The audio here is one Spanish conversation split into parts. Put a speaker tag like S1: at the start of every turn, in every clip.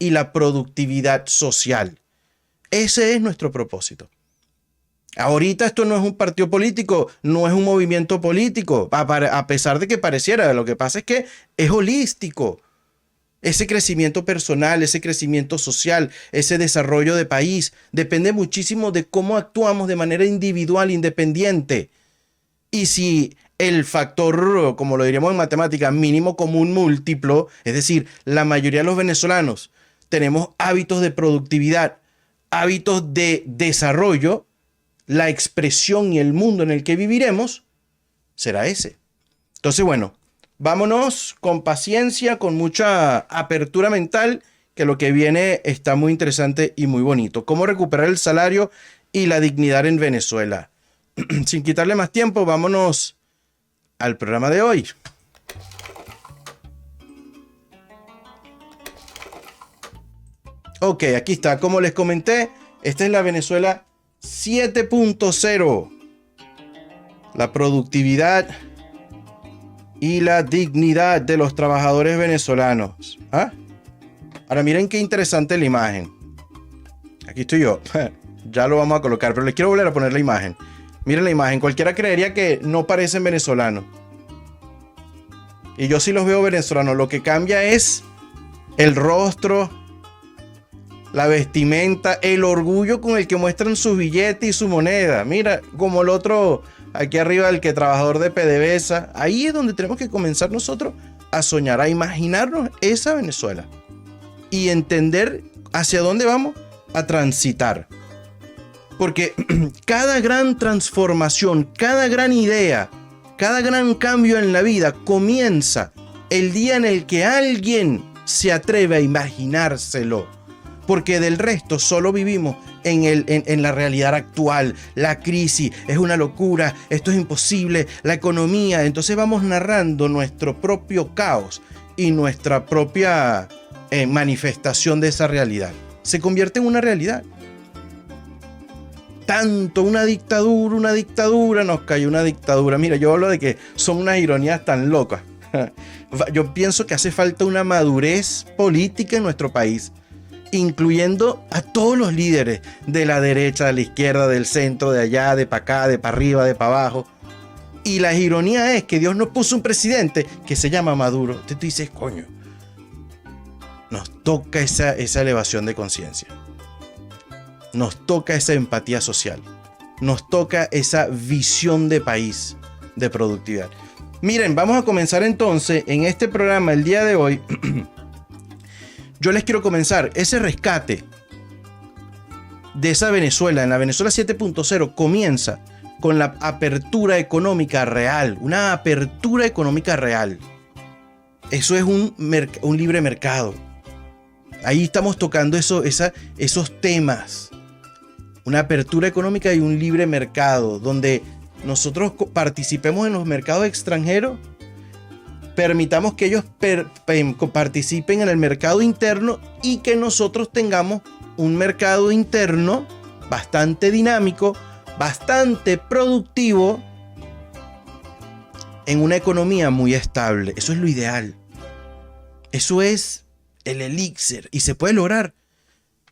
S1: y la productividad social. Ese es nuestro propósito. Ahorita esto no es un partido político, no es un movimiento político, a pesar de que pareciera. Lo que pasa es que es holístico. Ese crecimiento personal, ese crecimiento social, ese desarrollo de país, depende muchísimo de cómo actuamos de manera individual, independiente. Y si el factor, como lo diríamos en matemáticas, mínimo común múltiplo, es decir, la mayoría de los venezolanos tenemos hábitos de productividad, hábitos de desarrollo, la expresión y el mundo en el que viviremos será ese. Entonces, bueno, vámonos con paciencia, con mucha apertura mental, que lo que viene está muy interesante y muy bonito. ¿Cómo recuperar el salario y la dignidad en Venezuela? Sin quitarle más tiempo, vámonos al programa de hoy. Ok, aquí está. Como les comenté, esta es la Venezuela 7.0. La productividad y la dignidad de los trabajadores venezolanos. ¿Ah? Ahora miren qué interesante la imagen. Aquí estoy yo. Ya lo vamos a colocar, pero les quiero volver a poner la imagen. Miren la imagen. Cualquiera creería que no parecen venezolanos. Y yo sí los veo venezolanos. Lo que cambia es el rostro, la vestimenta, el orgullo con el que muestran su billete y su moneda. Mira, como el otro aquí arriba, el que trabajador de PDVSA. Ahí es donde tenemos que comenzar nosotros a soñar, a imaginarnos esa Venezuela y entender hacia dónde vamos a transitar. Porque cada gran transformación, cada gran idea, cada gran cambio en la vida comienza el día en el que alguien se atreve a imaginárselo. Porque del resto solo vivimos en la realidad actual. La crisis es una locura, esto es imposible, la economía. Entonces vamos narrando nuestro propio caos y nuestra propia manifestación de esa realidad. Se convierte en una realidad. Tanto una dictadura, nos cayó una dictadura. Mira, yo hablo de que son unas ironías tan locas. Yo pienso que hace falta una madurez política en nuestro país, incluyendo a todos los líderes de la derecha, de la izquierda, del centro, de allá, de para acá, de para arriba, de para abajo. Y la ironía es que Dios nos puso un presidente que se llama Maduro. Entonces tú dices, coño, nos toca esa elevación de conciencia. Nos toca esa empatía social. Nos toca esa visión de país, de productividad. Miren, vamos a comenzar entonces en este programa el día de hoy. Yo les quiero comenzar ese rescate de esa Venezuela. En la Venezuela 7.0 comienza con la apertura económica real. Una apertura económica real. Eso es un libre mercado. Ahí estamos tocando esos temas. Una apertura económica y un libre mercado, donde nosotros participemos en los mercados extranjeros, permitamos que ellos participen en el mercado interno y que nosotros tengamos un mercado interno bastante dinámico, bastante productivo, en una economía muy estable. Eso es lo ideal. Eso es el elixir y se puede lograr.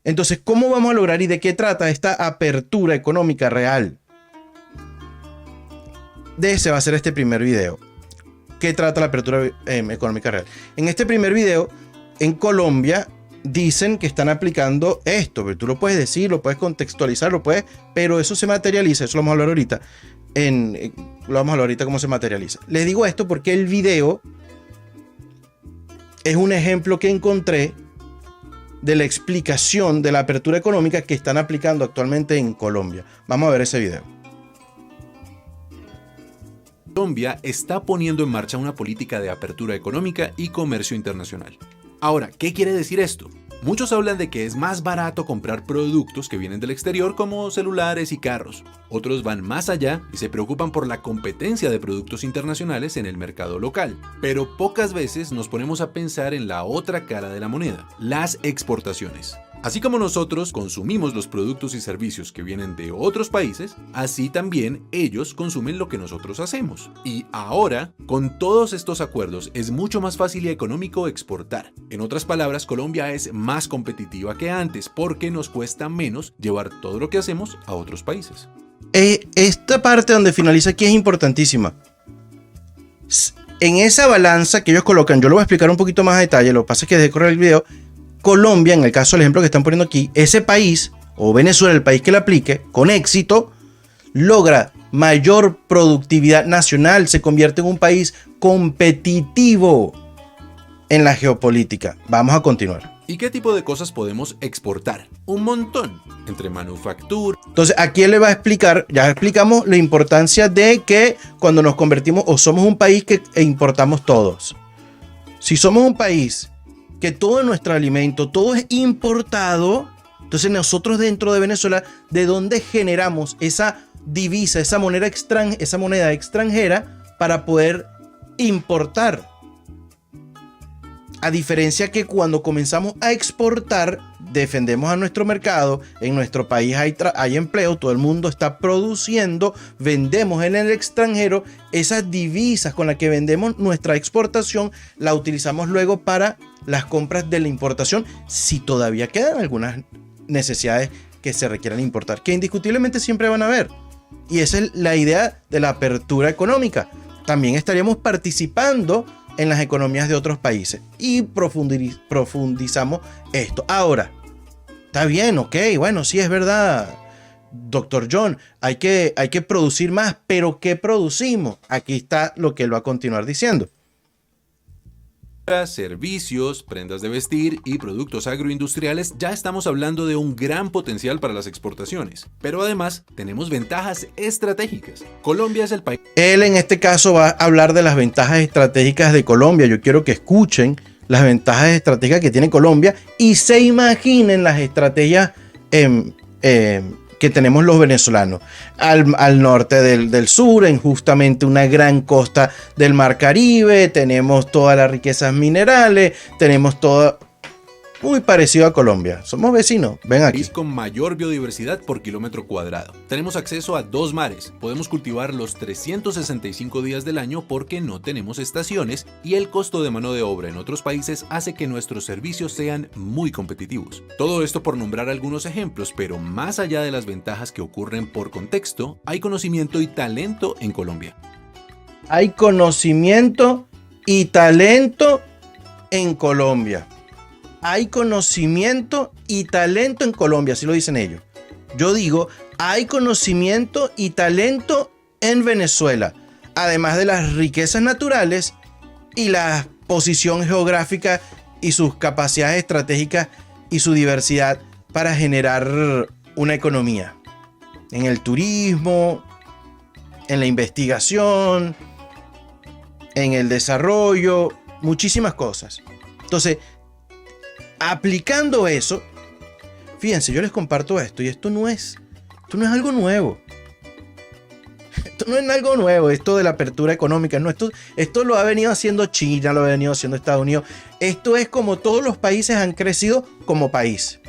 S1: Entonces, ¿cómo vamos a lograr y de qué trata esta apertura económica real? De ese va a ser este primer video. ¿Qué trata la apertura económica real? En este primer video, en Colombia, dicen que están aplicando esto. Pero tú lo puedes decir, lo puedes contextualizar, pero eso se materializa. Eso lo vamos a hablar ahorita. Lo vamos a hablar ahorita cómo se materializa. Les digo esto porque el video es un ejemplo que encontré de la explicación de la apertura económica que están aplicando actualmente en Colombia. Vamos a ver ese video.
S2: Colombia está poniendo en marcha una política de apertura económica y comercio internacional. Ahora, ¿qué quiere decir esto? Muchos hablan de que es más barato comprar productos que vienen del exterior como celulares y carros. Otros van más allá y se preocupan por la competencia de productos internacionales en el mercado local. Pero pocas veces nos ponemos a pensar en la otra cara de la moneda, las exportaciones. Así como nosotros consumimos los productos y servicios que vienen de otros países, así también ellos consumen lo que nosotros hacemos. Y ahora, con todos estos acuerdos, es mucho más fácil y económico exportar. En otras palabras, Colombia es más competitiva que antes porque nos cuesta menos llevar todo lo que hacemos a otros países.
S1: Esta parte donde finaliza aquí es importantísima. En esa balanza que ellos colocan, yo lo voy a explicar un poquito más a detalle, lo que pasa es que desde correr el video, Colombia, en el caso del ejemplo que están poniendo aquí, ese país, o Venezuela, el país que la aplique, con éxito, logra mayor productividad nacional, se convierte en un país competitivo en la geopolítica. Vamos a continuar.
S2: ¿Y qué tipo de cosas podemos exportar? Un montón, entre manufactura.
S1: Entonces, aquí él le va a explicar, ya explicamos la importancia de que cuando nos convertimos o somos un país que importamos todos. Si somos un país que todo nuestro alimento, todo es importado, entonces nosotros dentro de Venezuela, ¿de dónde generamos esa divisa, esa moneda extranjera para poder importar? A diferencia que cuando comenzamos a exportar, defendemos a nuestro mercado, en nuestro país hay empleo, todo el mundo está produciendo, vendemos en el extranjero, esas divisas con las que vendemos nuestra exportación, la utilizamos luego para las compras de la importación, si todavía quedan algunas necesidades que se requieran importar, que indiscutiblemente siempre van a haber. Y esa es la idea de la apertura económica. También estaríamos participando en las economías de otros países y profundizamos esto. Ahora, está bien, ok, bueno, sí es verdad, doctor John, hay que producir más, pero ¿qué producimos? Aquí está lo que él va a continuar diciendo.
S2: Servicios, prendas de vestir y productos agroindustriales, ya estamos hablando de un gran potencial para las exportaciones. Pero además, tenemos ventajas estratégicas. Colombia es el país.
S1: Él en este caso va a hablar de las ventajas estratégicas de Colombia. Yo quiero que escuchen las ventajas estratégicas que tiene Colombia y se imaginen las estrategias que tenemos los venezolanos al norte del sur, en justamente una gran costa del Mar Caribe, tenemos todas las riquezas minerales, tenemos todo muy parecido a Colombia. Somos vecinos, ven aquí.
S2: País con mayor biodiversidad por kilómetro cuadrado. Tenemos acceso a 2 mares, podemos cultivar los 365 días del año porque no tenemos estaciones y el costo de mano de obra en otros países hace que nuestros servicios sean muy competitivos. Todo esto por nombrar algunos ejemplos, pero más allá de las ventajas que ocurren por contexto, hay conocimiento y talento en Colombia.
S1: Hay conocimiento y talento en Colombia. Hay conocimiento y talento en Colombia, así lo dicen ellos. Yo digo, hay conocimiento y talento en Venezuela, además de las riquezas naturales y la posición geográfica y sus capacidades estratégicas y su diversidad para generar una economía. En el turismo, en la investigación, en el desarrollo, muchísimas cosas. Entonces, aplicando eso, fíjense, yo les comparto esto y esto no es algo nuevo. Esto no es algo nuevo, esto de la apertura económica. No, esto lo ha venido haciendo China, lo ha venido haciendo Estados Unidos. Esto es como todos los países han crecido como país.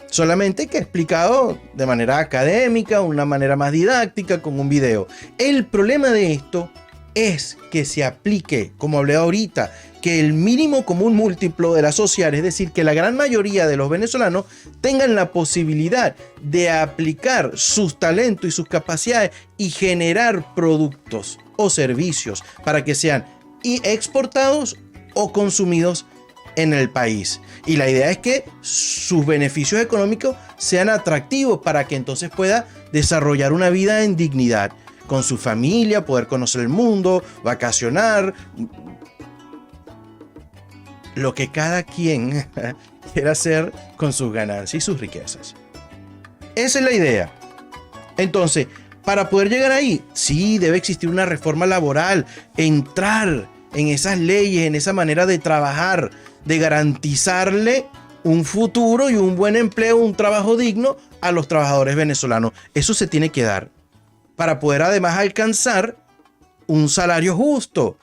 S1: Solamente que explicado de manera académica, una manera más didáctica, con un video. El problema de esto es que se aplique, como hablé ahorita, que el mínimo común múltiplo de la sociedad, es decir, que la gran mayoría de los venezolanos tengan la posibilidad de aplicar sus talentos y sus capacidades y generar productos o servicios para que sean exportados o consumidos en el país. Y la idea es que sus beneficios económicos sean atractivos para que entonces pueda desarrollar una vida en dignidad con su familia, poder conocer el mundo, vacacionar, lo que cada quien quiera hacer con sus ganancias y sus riquezas. Esa es la idea. Entonces, para poder llegar ahí, sí debe existir una reforma laboral, entrar en esas leyes, en esa manera de trabajar, de garantizarle un futuro y un buen empleo, un trabajo digno a los trabajadores venezolanos. Eso se tiene que dar para poder además alcanzar un salario justo,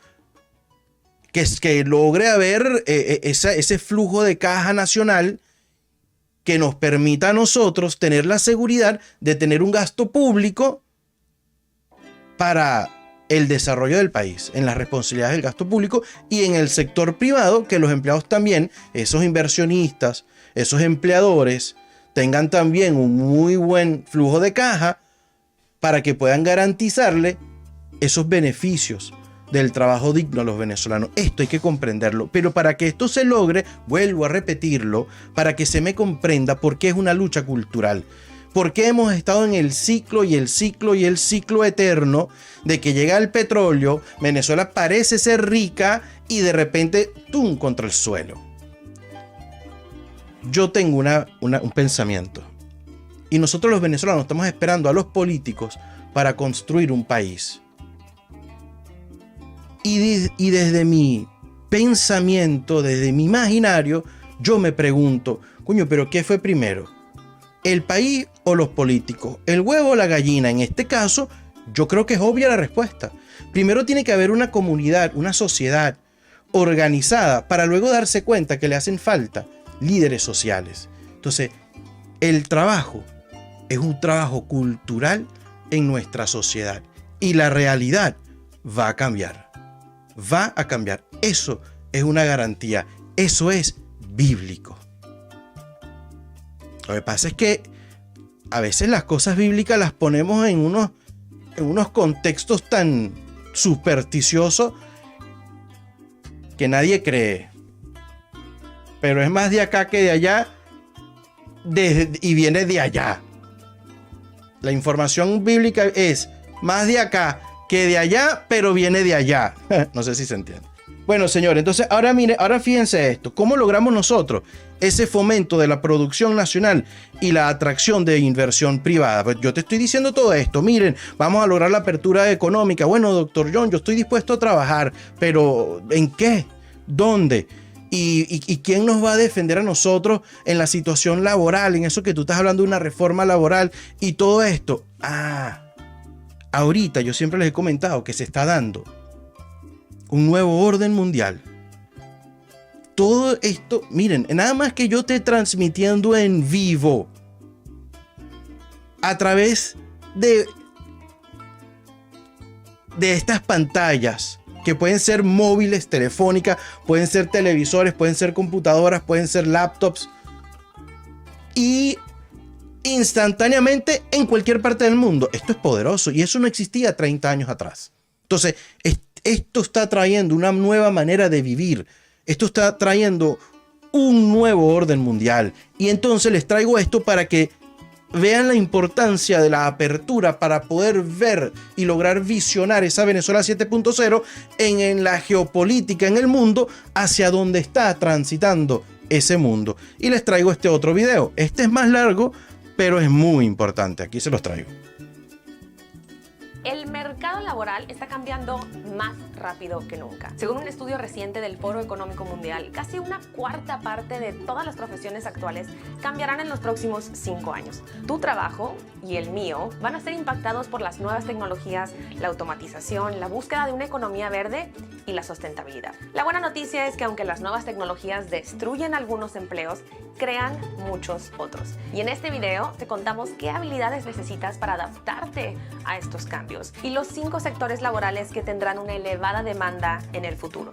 S1: que logre haber ese flujo de caja nacional que nos permita a nosotros tener la seguridad de tener un gasto público para el desarrollo del país, en las responsabilidades del gasto público y en el sector privado, que los empleados también, esos inversionistas, esos empleadores, tengan también un muy buen flujo de caja para que puedan garantizarle esos beneficios del trabajo digno a los venezolanos. Esto hay que comprenderlo, pero para que esto se logre, vuelvo a repetirlo, para que se me comprenda por qué es una lucha cultural. ¿Por qué hemos estado en el ciclo y el ciclo y el ciclo eterno de que llega el petróleo, Venezuela parece ser rica y de repente ¡tum!, contra el suelo? Yo tengo un pensamiento. Y nosotros los venezolanos estamos esperando a los políticos para construir un país. Y desde mi pensamiento, desde mi imaginario, yo me pregunto, coño, ¿pero qué fue primero? ¿El país o los políticos? ¿El huevo o la gallina? En este caso, yo creo que es obvia la respuesta. Primero tiene que haber una comunidad, una sociedad organizada para luego darse cuenta que le hacen falta líderes sociales. Entonces, el trabajo es un trabajo cultural en nuestra sociedad y la realidad va a cambiar. Va a cambiar. Eso es una garantía. Eso es bíblico. Lo que pasa es que a veces las cosas bíblicas las ponemos en unos contextos tan supersticiosos que nadie cree. Pero es más de acá que de allá y viene de allá. La información bíblica es más de acá que de allá, pero viene de allá. No sé si se entiende. Bueno, señor, entonces ahora fíjense esto. ¿Cómo logramos nosotros ese fomento de la producción nacional y la atracción de inversión privada? Pues yo te estoy diciendo todo esto. Miren, vamos a lograr la apertura económica. Bueno, doctor John, yo estoy dispuesto a trabajar, pero ¿en qué? ¿Dónde? ¿Y quién nos va a defender a nosotros en la situación laboral? En eso que tú estás hablando de una reforma laboral y todo esto. Ahorita yo siempre les he comentado que se está dando un nuevo orden mundial. Todo esto, miren, nada más que yo esté transmitiendo en vivo a través de estas pantallas que pueden ser móviles, telefónicas, pueden ser televisores, pueden ser computadoras, pueden ser laptops y instantáneamente en cualquier parte del mundo. Esto es poderoso y eso no existía 30 años atrás. Entonces, esto está trayendo una nueva manera de vivir. Esto está trayendo un nuevo orden mundial. Y entonces les traigo esto para que vean la importancia de la apertura para poder ver y lograr visionar esa Venezuela 7.0 en la geopolítica en el mundo, hacia donde está transitando ese mundo. Y les traigo este otro video. Este es más largo, pero es muy importante. Aquí se los traigo.
S3: El mercado laboral está cambiando más rápido que nunca. Según un estudio reciente del Foro Económico Mundial, casi una cuarta parte de todas las profesiones actuales cambiarán en los próximos 5 años. Tu trabajo y el mío van a ser impactados por las nuevas tecnologías, la automatización, la búsqueda de una economía verde y la sustentabilidad. La buena noticia es que aunque las nuevas tecnologías destruyen algunos empleos, crean muchos otros. Y en este video te contamos qué habilidades necesitas para adaptarte a estos cambios y los 5 sectores laborales que tendrán una elevada demanda en el futuro.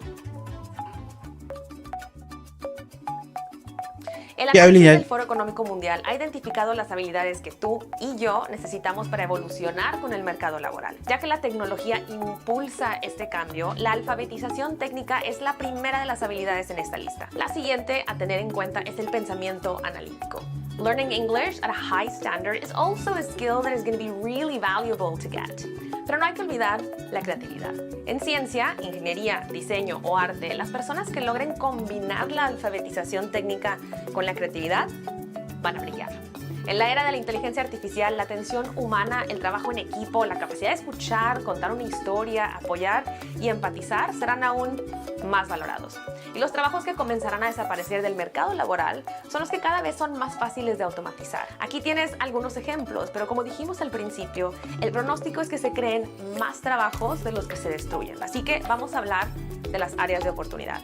S3: El análisis del Foro Económico Mundial ha identificado las habilidades que tú y yo necesitamos para evolucionar con el mercado laboral. Ya que la tecnología impulsa este cambio, la alfabetización técnica es la primera de las habilidades en esta lista. La siguiente a tener en cuenta es el pensamiento analítico. Learning English at a high standard is also a skill that is going to be really valuable to get. Pero no hay que olvidar la creatividad. En ciencia, ingeniería, diseño o arte, las personas que logren combinar la alfabetización técnica con la creatividad van a brillar. En la era de la inteligencia artificial, la atención humana, el trabajo en equipo, la capacidad de escuchar, contar una historia, apoyar y empatizar serán aún más valorados. Y los trabajos que comenzarán a desaparecer del mercado laboral son los que cada vez son más fáciles de automatizar. Aquí tienes algunos ejemplos, pero como dijimos al principio, el pronóstico es que se creen más trabajos de los que se destruyen. Así que vamos a hablar de las áreas de oportunidad.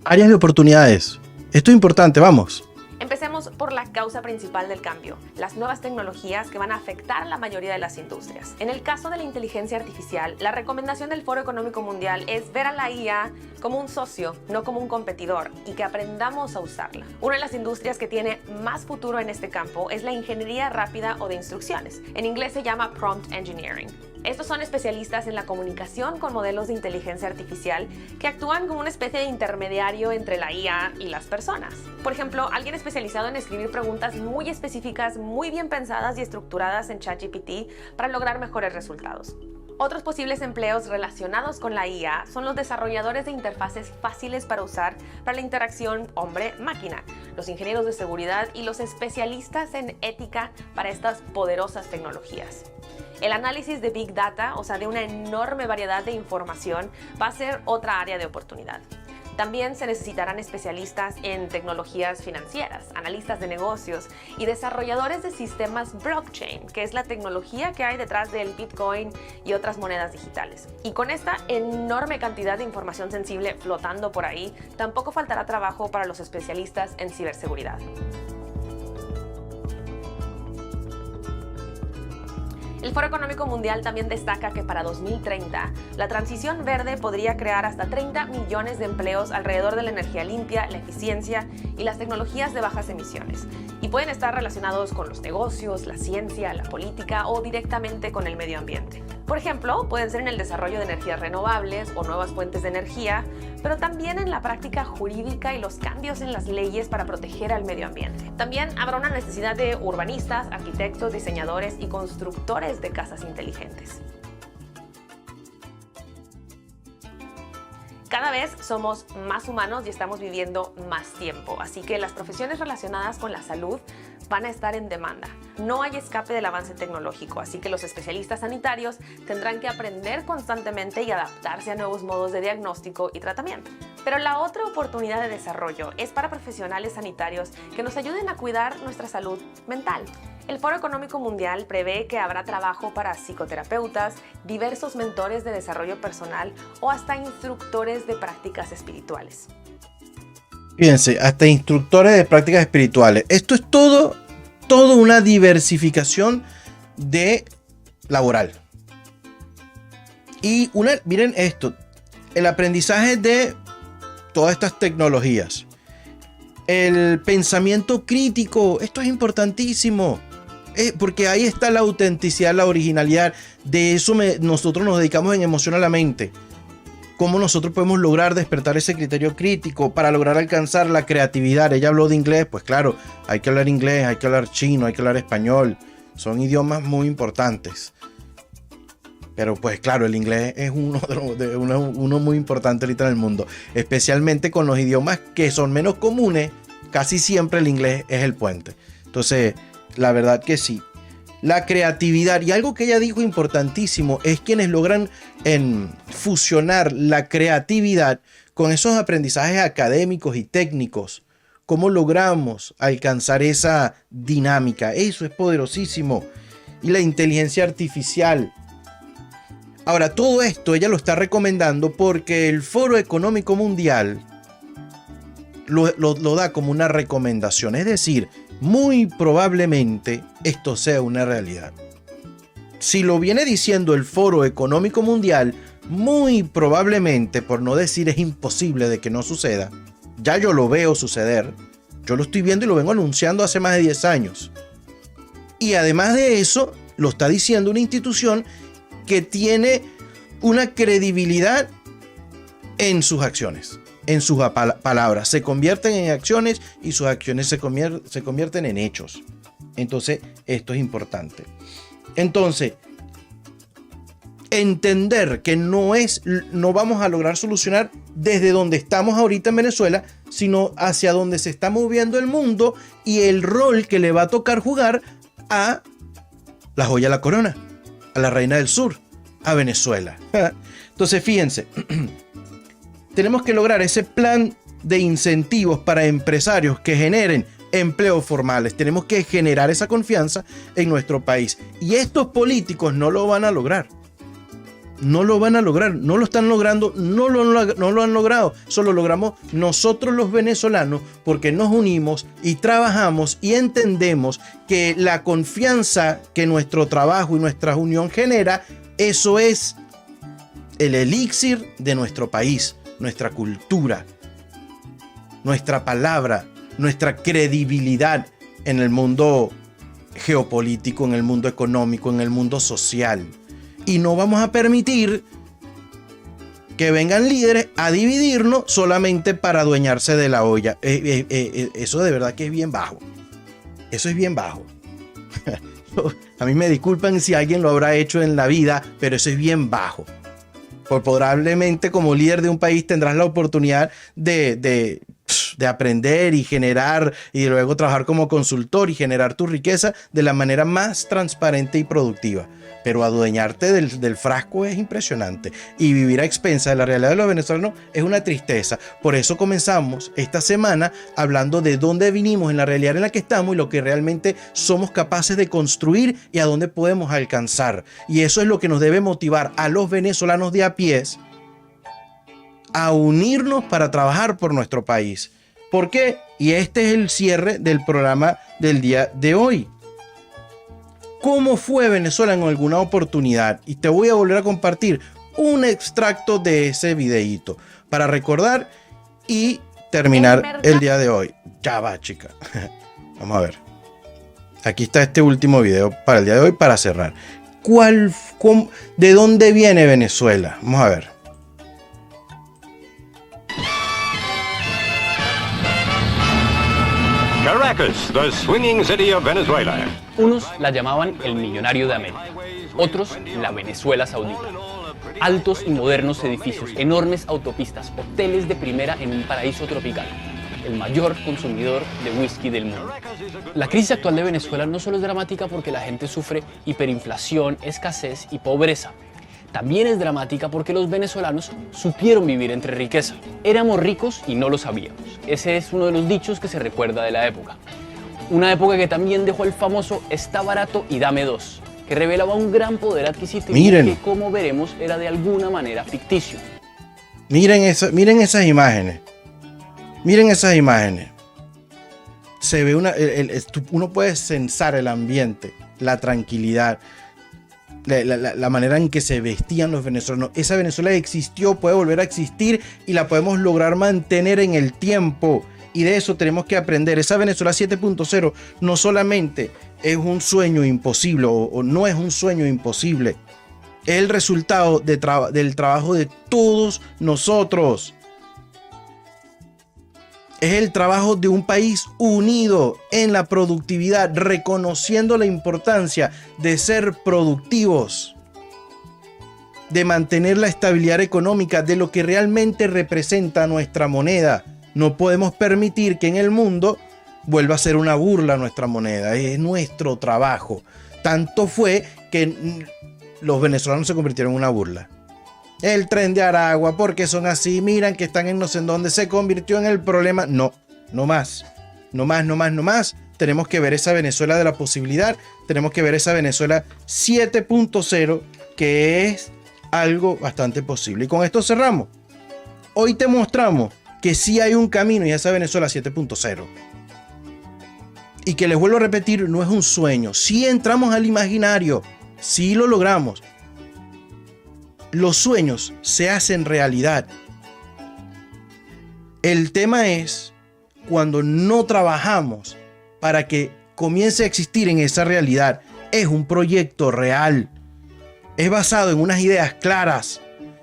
S1: Áreas de oportunidades. Esto es importante, vamos.
S3: Empecemos Empecemos por la causa principal del cambio, las nuevas tecnologías que van a afectar a la mayoría de las industrias. En el caso de la inteligencia artificial, la recomendación del Foro Económico Mundial es ver a la IA como un socio, no como un competidor, y que aprendamos a usarla. Una de las industrias que tiene más futuro en este campo es la ingeniería rápida o de instrucciones. En inglés se llama prompt engineering. Estos son especialistas en la comunicación con modelos de inteligencia artificial que actúan como una especie de intermediario entre la IA y las personas. Por ejemplo, alguien especializado en escribir preguntas muy específicas, muy bien pensadas y estructuradas en ChatGPT para lograr mejores resultados. Otros posibles empleos relacionados con la IA son los desarrolladores de interfaces fáciles para usar para la interacción hombre-máquina, los ingenieros de seguridad y los especialistas en ética para estas poderosas tecnologías. El análisis de Big Data, o sea, de una enorme variedad de información, va a ser otra área de oportunidad. También se necesitarán especialistas en tecnologías financieras, analistas de negocios y desarrolladores de sistemas blockchain, que es la tecnología que hay detrás del Bitcoin y otras monedas digitales. Y con esta enorme cantidad de información sensible flotando por ahí, tampoco faltará trabajo para los especialistas en ciberseguridad. El Foro Económico Mundial también destaca que para 2030, la transición verde podría crear hasta 30 millones de empleos alrededor de la energía limpia, la eficiencia y las tecnologías de bajas emisiones. Y pueden estar relacionados con los negocios, la ciencia, la política o directamente con el medio ambiente. Por ejemplo, pueden ser en el desarrollo de energías renovables o nuevas fuentes de energía, pero también en la práctica jurídica y los cambios en las leyes para proteger al medio ambiente. También habrá una necesidad de urbanistas, arquitectos, diseñadores y constructores de casas inteligentes. Cada vez somos más humanos y estamos viviendo más tiempo, así que las profesiones relacionadas con la salud van a estar en demanda. No hay escape del avance tecnológico, así que los especialistas sanitarios tendrán que aprender constantemente y adaptarse a nuevos modos de diagnóstico y tratamiento. Pero la otra oportunidad de desarrollo es para profesionales sanitarios que nos ayuden a cuidar nuestra salud mental. El Foro Económico Mundial prevé que habrá trabajo para psicoterapeutas, diversos mentores de desarrollo personal o hasta instructores de prácticas espirituales.
S1: Fíjense, hasta instructores de prácticas espirituales. Esto es todo una diversificación de laboral. Y miren esto, el aprendizaje de todas estas tecnologías, el pensamiento crítico, esto es importantísimo. Porque ahí está la autenticidad, la originalidad. De eso nosotros nos dedicamos en Emocionalmente. Cómo nosotros podemos lograr despertar ese criterio crítico para lograr alcanzar la creatividad. Ella habló de inglés, pues claro, hay que hablar inglés, hay que hablar chino, hay que hablar español. Son idiomas muy importantes. Pero pues claro, el inglés es uno muy importante ahorita en el mundo. Especialmente con los idiomas que son menos comunes, casi siempre el inglés es el puente. Entonces, la verdad que sí. La creatividad, y algo que ella dijo importantísimo, es quienes logran fusionar la creatividad con esos aprendizajes académicos y técnicos. ¿Cómo logramos alcanzar esa dinámica? Eso es poderosísimo. Y la inteligencia artificial. Ahora, todo esto ella lo está recomendando porque el Foro Económico Mundial lo da como una recomendación. Es decir, muy probablemente esto sea una realidad. Si lo viene diciendo el Foro Económico Mundial, muy probablemente, por no decir es imposible de que no suceda, ya yo lo veo suceder. Yo lo estoy viendo y lo vengo anunciando hace más de 10 años. Y además de eso, lo está diciendo una institución que tiene una credibilidad en sus acciones. En sus palabras, se convierten en acciones y sus acciones se convierten en hechos. Entonces, esto es importante. Entonces, entender que no vamos a lograr solucionar desde donde estamos ahorita en Venezuela, sino hacia donde se está moviendo el mundo y el rol que le va a tocar jugar a la joya de la corona, a la reina del sur, a Venezuela. Entonces, fíjense. Tenemos que lograr ese plan de incentivos para empresarios que generen empleos formales. Tenemos que generar esa confianza en nuestro país. Y estos políticos no lo van a lograr. No lo van a lograr, no lo están logrando, no lo han logrado. Eso lo logramos nosotros los venezolanos porque nos unimos y trabajamos y entendemos que la confianza que nuestro trabajo y nuestra unión genera, eso es el elixir de nuestro país, nuestra cultura, nuestra palabra, nuestra credibilidad en el mundo geopolítico, en el mundo económico, en el mundo social. Y no vamos a permitir que vengan líderes a dividirnos solamente para adueñarse de la olla. Eso de verdad que es bien bajo. Eso es bien bajo. A mí me disculpan si alguien lo habrá hecho en la vida, pero eso es bien bajo. Probablemente como líder de un país tendrás la oportunidad de aprender y generar y luego trabajar como consultor y generar tu riqueza de la manera más transparente y productiva. Pero adueñarte del frasco es impresionante y vivir a expensas de la realidad de los venezolanos es una tristeza. Por eso comenzamos esta semana hablando de dónde vinimos en la realidad en la que estamos y lo que realmente somos capaces de construir y a dónde podemos alcanzar. Y eso es lo que nos debe motivar a los venezolanos de a pie a unirnos para trabajar por nuestro país. ¿Por qué? Y este es el cierre del programa del día de hoy. ¿Cómo fue Venezuela en alguna oportunidad? Y te voy a volver a compartir un extracto de ese videíto para recordar y terminar el día de hoy. Ya va, chica. Vamos a ver. Aquí está este último video para el día de hoy para cerrar. ¿De dónde viene Venezuela? Vamos a ver.
S4: Caracas, the swinging city of Venezuela.
S5: Unos la llamaban el millonario de América, otros la Venezuela Saudita. Altos y modernos edificios, enormes autopistas, hoteles de primera en un paraíso tropical. El mayor consumidor de whisky del mundo. La crisis actual de Venezuela no solo es dramática porque la gente sufre hiperinflación, escasez y pobreza. También es dramática porque los venezolanos supieron vivir entre riqueza. Éramos ricos y no lo sabíamos. Ese es uno de los dichos que se recuerda de la época. Una época que también dejó el famoso "está barato y dame dos", que revelaba un gran poder adquisitivo que, como veremos, era de alguna manera ficticio.
S1: Miren esas imágenes. Miren esas imágenes. Se ve uno puede sensar el ambiente, la tranquilidad, la manera en que se vestían los venezolanos. Esa Venezuela existió, puede volver a existir y la podemos lograr mantener en el tiempo. Y de eso tenemos que aprender. Esa Venezuela 7.0 no solamente es un sueño imposible o no es un sueño imposible. Es el resultado del trabajo de todos nosotros. Es el trabajo de un país unido en la productividad, reconociendo la importancia de ser productivos, de mantener la estabilidad económica, de lo que realmente representa nuestra moneda. No podemos permitir que en el mundo vuelva a ser una burla nuestra moneda. Es nuestro trabajo. Tanto fue que los venezolanos se convirtieron en una burla. El tren de Aragua, porque son así, miran que están en no sé en dónde, se convirtió en el problema. No más. Tenemos que ver esa Venezuela de la posibilidad, tenemos que ver esa Venezuela 7.0, que es algo bastante posible. Y con esto cerramos. Hoy te mostramos que sí hay un camino y esa Venezuela 7.0. Y que les vuelvo a repetir, no es un sueño. Sí entramos al imaginario, sí lo logramos. Los sueños se hacen realidad. El tema es cuando no trabajamos para que comience a existir en esa realidad. Es un proyecto real. Es basado en unas ideas claras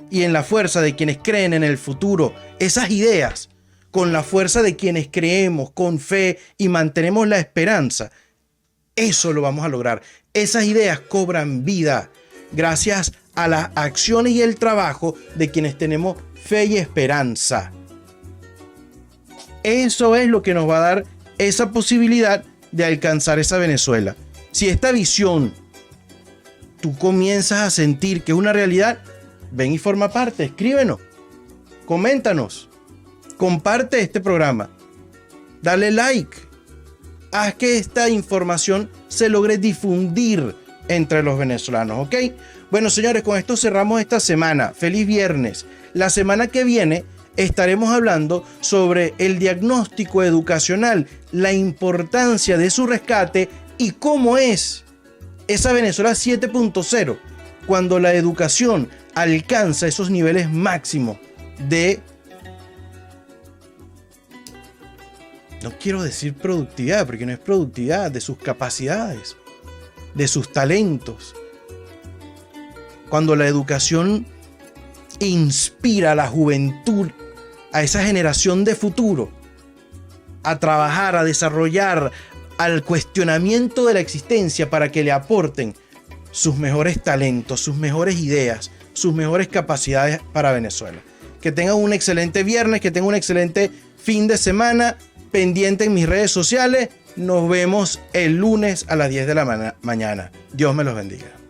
S1: y en la fuerza de quienes creen en el futuro. Esas ideas, con la fuerza de quienes creemos, con fe y mantenemos la esperanza, eso lo vamos a lograr. Esas ideas cobran vida gracias a las acciones y el trabajo de quienes tenemos fe y esperanza. Eso es lo que nos va a dar esa posibilidad de alcanzar esa Venezuela. Si esta visión tú comienzas a sentir que es una realidad, ven y forma parte, escríbenos, coméntanos, comparte este programa, dale like, haz que esta información se logre difundir entre los venezolanos, ¿ok? Bueno, señores, con esto cerramos esta semana. Feliz viernes. La semana que viene estaremos hablando sobre el diagnóstico educacional, la importancia de su rescate y cómo es esa Venezuela 7.0 cuando la educación alcanza esos niveles máximos de, no quiero decir productividad, porque no es productividad, de sus capacidades, de sus talentos. Cuando la educación inspira a la juventud, a esa generación de futuro, a trabajar, a desarrollar, al cuestionamiento de la existencia para que le aporten sus mejores talentos, sus mejores ideas, sus mejores capacidades para Venezuela. Que tengan un excelente viernes, que tengan un excelente fin de semana. Pendiente en mis redes sociales. Nos vemos el lunes a las 10 de la mañana. Dios me los bendiga.